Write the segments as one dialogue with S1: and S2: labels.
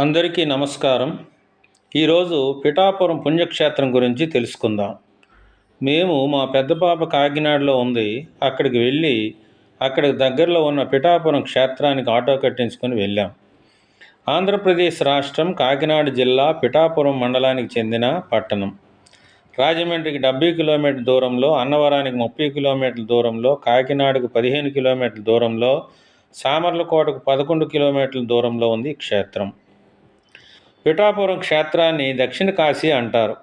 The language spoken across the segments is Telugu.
S1: అందరికీ నమస్కారం. ఈరోజు పిఠాపురం పుణ్యక్షేత్రం గురించి తెలుసుకుందాం. మేము మా పెద్ద పాప కాకినాడలో ఉంది, అక్కడికి వెళ్ళి అక్కడికి దగ్గరలో ఉన్న పిఠాపురం క్షేత్రానికి ఆటో కట్టించుకొని వెళ్ళాం. ఆంధ్రప్రదేశ్ రాష్ట్రం కాకినాడ జిల్లా పిఠాపురం మండలానికి చెందిన పట్టణం. రాజమండ్రికి 70 కిలోమీటర్ల దూరంలో, అన్నవరానికి 30 కిలోమీటర్ల దూరంలో, కాకినాడకు 15 కిలోమీటర్ల దూరంలో, సామర్లకోటకు 11 కిలోమీటర్ల దూరంలో ఉంది ఈ క్షేత్రం. పిఠాపురం క్షేత్రాన్ని దక్షిణ కాశీ అంటారు.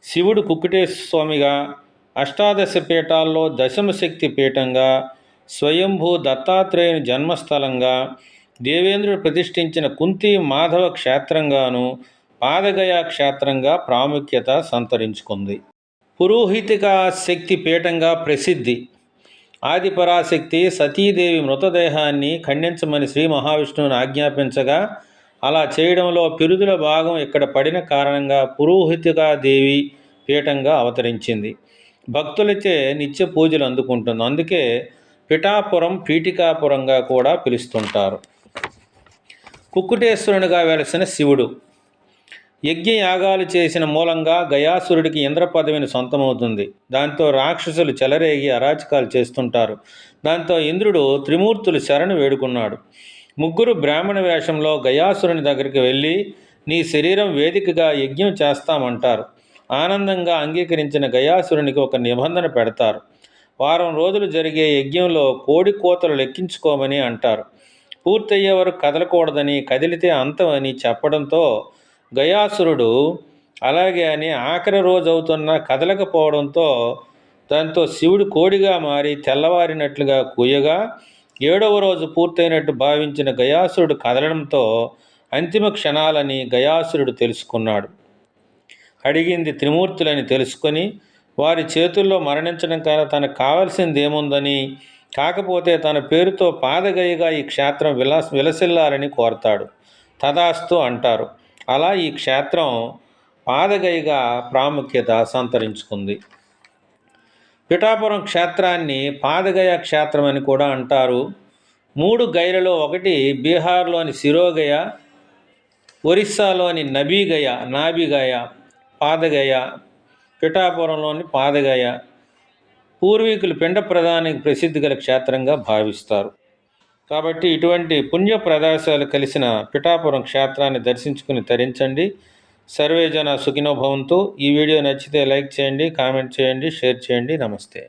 S1: శివుడు కుక్కుటేశ్వర స్వామిగా, అష్టాదశ పీఠాల్లో దశమశక్తి పీఠంగా, స్వయంభూ దత్తాత్రేయుని జన్మస్థలంగా, దేవేంద్రుడు ప్రతిష్ఠించిన కుంతి మాధవ క్షేత్రంగాను, పాదగయ క్షేత్రంగా ప్రాముఖ్యత సంతరించుకుంది. పురోహితిక శక్తి పీఠంగా ప్రసిద్ధి. ఆదిపరాశక్తి సతీదేవి మృతదేహాన్ని ఖండించమని శ్రీ మహావిష్ణువుని ఆజ్ఞాపించగా, అలా చేయడంలో పిరుదుల భాగం ఇక్కడ పడిన కారణంగా పురోహితికా దేవి పీఠంగా అవతరించింది. భక్తులచే నిత్య పూజలు అందుకుంటుంది. అందుకే పిఠాపురం పీఠికాపురంగా కూడా పిలుస్తుంటారు. కుక్కుటేశ్వరునిగా వెలసిన శివుడు. యజ్ఞయాగాలు చేసిన మూలంగా గయాసురుడికి ఇంద్ర పదవిని సొంతమవుతుంది. దాంతో రాక్షసులు చెలరేగి అరాచకాలు చేస్తుంటారు. దాంతో ఇంద్రుడు త్రిమూర్తులు శరణు వేడుకున్నాడు. ముగ్గురు బ్రాహ్మణ వేషంలో గయాసురుని దగ్గరికి వెళ్ళి, నీ శరీరం వేదికగా యజ్ఞం చేస్తామంటారు. ఆనందంగా అంగీకరించిన గయాసురునికి ఒక నిబంధన పెడతారు. వారం రోజులు జరిగే యజ్ఞంలో కోడి కోతలు లెక్కించుకోమని అంటారు. పూర్తయ్యే వరకు కదలకూడదని, కదిలితే అంతమని చెప్పడంతో గయాసురుడు అలాగే అని ఆఖరి రోజు అవుతున్నా కదలకపోవడంతో దాంతో శివుడు కోడిగా మారి తెల్లవారినట్లుగా కూయగా, 7వ రోజు పూర్తయినట్టు భావించిన గయాసురుడు కదలడంతో అంతిమ క్షణాలని గయాసురుడు తెలుసుకున్నాడు. అడిగింది త్రిమూర్తులని తెలుసుకొని, వారి చేతుల్లో మరణించడం కన్నా తనకు కావలసింది ఏముందని, కాకపోతే తన పేరుతో పాదగయగా ఈ క్షేత్రం విలసిల్లాలని కోరతాడు. తదాస్తు అంటారు. అలా ఈ క్షేత్రం పాదగయగా ప్రాముఖ్యత సంతరించుకుంది. పిఠాపురం క్షేత్రాన్ని పాదగయ క్షేత్రం అని కూడా అంటారు. 3 గయలలో ఒకటి బీహార్లోని సిరోగయ, ఒరిస్సాలోని నాభిగయ, పాదగయ, పిఠాపురంలోని పాదగయ పూర్వీకులు పిండ ప్రదానానికి ప్రసిద్ధి గల క్షేత్రంగా భావిస్తారు. కాబట్టి ఇటువంటి పుణ్య ప్రదేశాలు కలిసిన పిఠాపురం క్షేత్రాన్ని దర్శించుకుని తరించండి. సర్వే జన సుఖినో భవంతు. ఈ వీడియో నచ్చితే లైక్ చేయండి, కామెంట్ చేయండి, షేర్ చేయండి. నమస్తే.